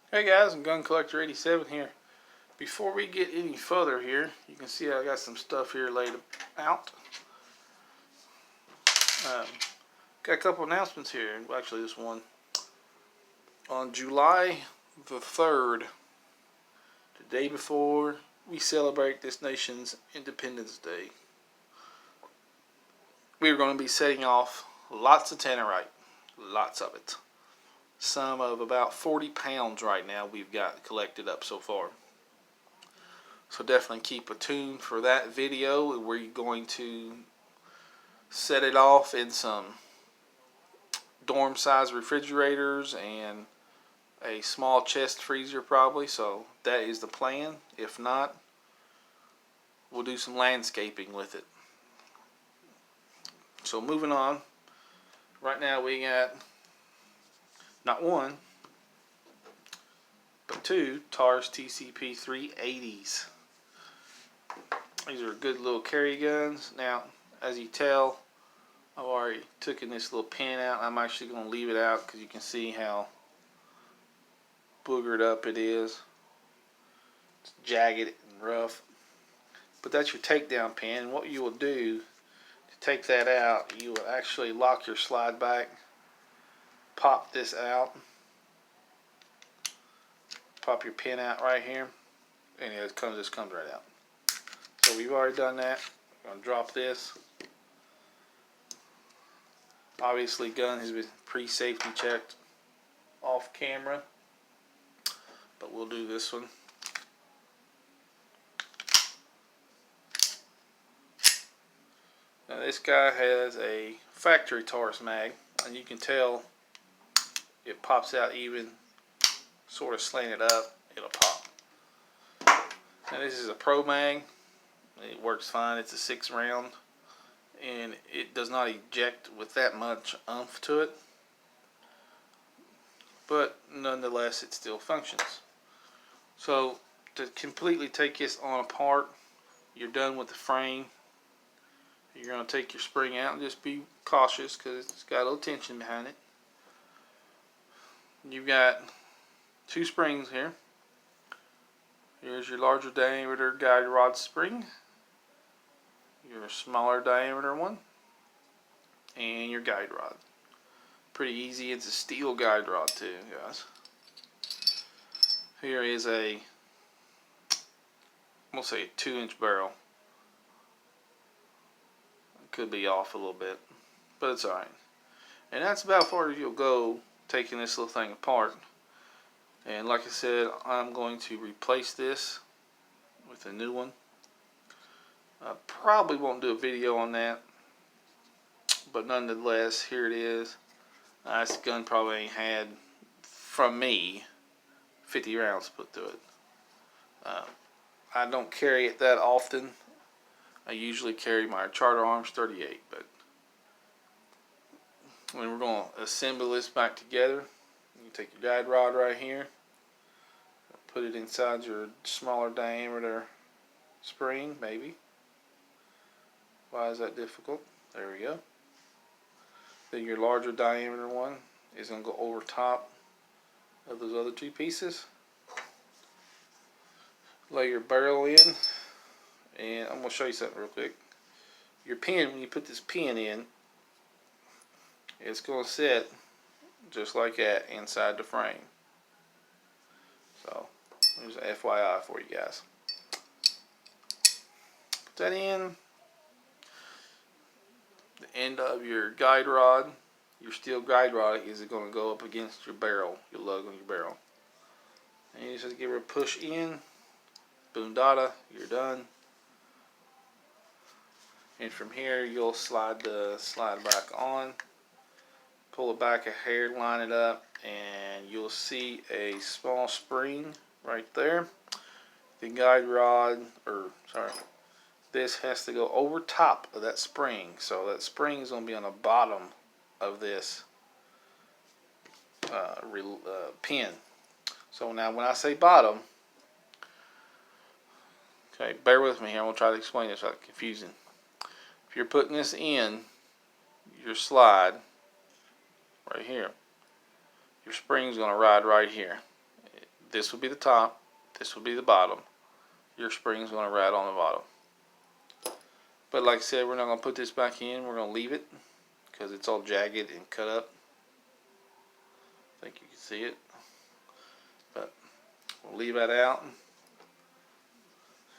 Hey guys, I'm Gun Collector 87 here. Before we get any further here, you can see I got some stuff here laid out. Got a couple announcements here. Well, actually, this one. On July the 3rd, the day before we celebrate this nation's Independence Day, we're going to be setting off lots of tannerite. Lots of it. Some of about 40 pounds right now we've got collected up so far. So definitely keep attuned for that video. We're going to set it off in some dorm size refrigerators and a small chest freezer probably. So that is the plan. If not, we'll do some landscaping with it. So moving on. Right now we got not one, but two Taurus TCP 380s. These are good little carry guns. Now, as you tell, I've already taken this little pin out. I'm actually going to leave it out because you can see how boogered up it is. It's jagged and rough. But that's your takedown pin. And what you will do to take that out, you will actually lock your slide back, pop this out, pop your pin out right here, and it just comes right out. So we've already done that. I'm going to drop this. Obviously, gun has been pre-safety checked off camera, but we'll do this one. Now this guy has a factory Taurus mag, and you can tell it pops out even sort of slanted up. It'll pop. Now this is a Pro mag. It works fine. It's a 6 round, and it does not eject with that much oomph to it, but nonetheless it still functions. So to completely take this on apart, you're done with the frame. You're going to take your spring out and just be cautious because it's got a little tension behind it. You've got two springs here. Here's your larger diameter guide rod spring, your smaller diameter one, and your guide rod. Pretty easy. It's a steel guide rod too, guys. Here is a, we'll say a 2-inch barrel. Could be off a little bit, but it's alright. And that's about as far as you'll go taking this little thing apart. And like I said, I'm going to replace this with a new one. I probably won't do a video on that, but nonetheless, here it is. This gun probably ain't had, from me, 50 rounds put through it. I don't carry it that often. I usually carry my Charter Arms 38, but when we're going to assemble this back together, you take your guide rod right here, put it inside your smaller diameter spring, maybe. Why is that difficult? There we go. Then your larger diameter one is going to go over top of those other two pieces. Lay your barrel in. And I'm going to show you something real quick. Your pin, when you put this pin in, it's going to sit just like that inside the frame. So, there's an FYI for you guys. Put that in. The end of your guide rod, your steel guide rod, is going to go up against your barrel, your lug on your barrel. And you just have to give her a push in. Boom dada, you're done. And from here you'll slide back on, pull it back a hair, line it up, and you'll see a small spring right there. The guide rod, this has to go over top of that spring. So that spring is going to be on the bottom of this pin. So now when I say bottom, okay, bear with me here. I'm going to try to explain this without confusing. If you're putting this in your slide right here, your spring's going to ride right here. this will be the top, this will be the bottom. Your spring's going to ride on the bottom. But like I said, we're not going to put this back in. We're going to leave it because it's all jagged and cut up. I think you can see it. But we'll leave that out.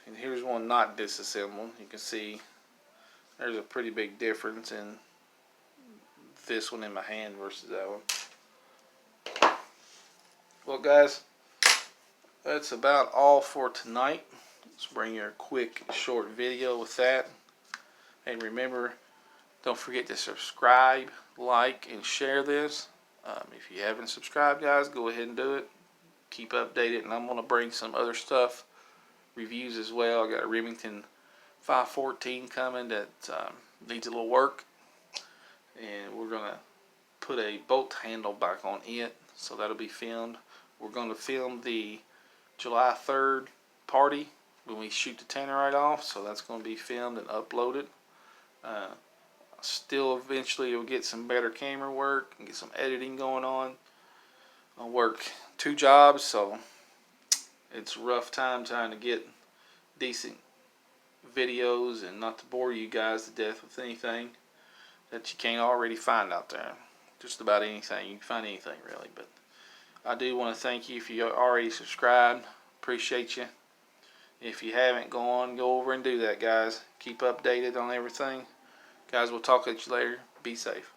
And here's one not disassembled. You can see there's a pretty big difference in this one in my hand versus that one. Well, guys, that's about all for tonight. Let's bring you a quick short video with that. And remember, don't forget to subscribe, like, and share this. If you haven't subscribed, guys, go ahead and do it. Keep updated, and I'm going to bring some other stuff, reviews as well. I got a Remington 514 coming that needs a little work. And we're going to put a bolt handle back on it, so that'll be filmed. We're going to film the July 3rd party when we shoot the tannerite off, so that's going to be filmed and uploaded. Still eventually you'll get some better camera work and get some editing going on. I work 2 jobs, so it's a rough time trying to get decent videos and not to bore you guys to death with anything that you can't already find out there. Just about anything. You can find anything really. But I do want to thank you if you already subscribed. Appreciate you. If you haven't, go over and do that, guys. Keep updated on everything. Guys, we'll talk at you later. Be safe.